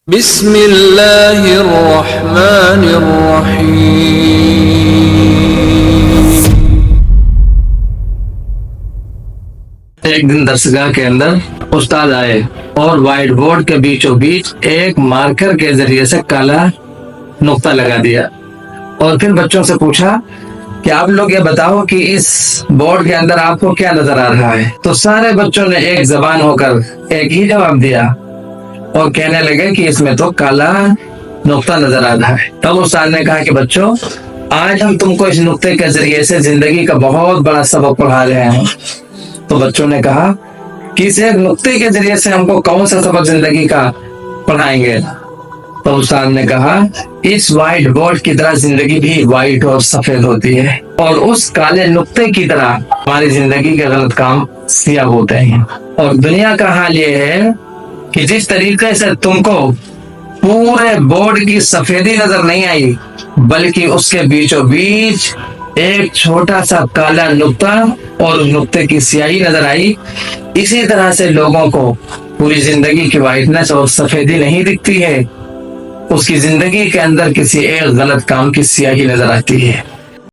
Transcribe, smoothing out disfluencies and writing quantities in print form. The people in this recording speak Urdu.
بسم اللہ الرحمن الرحیم۔ ایک دن درسگاہ کے اندر استاد آئے اور وائٹ بورڈ کے بیچوں بیچ ایک مارکر کے ذریعے سے کالا نقطہ لگا دیا اور پھر بچوں سے پوچھا کہ آپ لوگ یہ بتاؤ کہ اس بورڈ کے اندر آپ کو کیا نظر آ رہا ہے؟ تو سارے بچوں نے ایک زبان ہو کر ایک ہی جواب دیا اور کہنے لگے کہ اس میں تو کالا نقطہ نظر آ رہا ہے۔ تب استاد نے کہا کہ بچوں، آج ہم تم کو اس نقطے کے ذریعے سے زندگی کا بہت بڑا سبق پڑھا رہے ہیں۔ تو بچوں نے کہا کہ اس ایک نقطے کے ذریعے سے ہم کو کون سا سبق زندگی کا پڑھائیں گے؟ تو استاد نے کہا اس وائٹ بورڈ کی طرح زندگی بھی وائٹ اور سفید ہوتی ہے، اور اس کالے نقطے کی طرح ہماری زندگی کے غلط کام سیاہ ہوتے ہیں۔ اور دنیا کا حال یہ ہے کہ جس طریقے سے تم کو پورے بورڈ کی سفیدی نظر نہیں آئی، بلکہ اس کے بیچوں بیچ ایک چھوٹا سا کالا نقطہ اور اس نقطے کی سیاہی نظر آئی، اسی طرح سے لوگوں کو پوری زندگی کی وائٹنس اور سفیدی نہیں دکھتی ہے، اس کی زندگی کے اندر کسی ایک غلط کام کی سیاہی نظر آتی ہے۔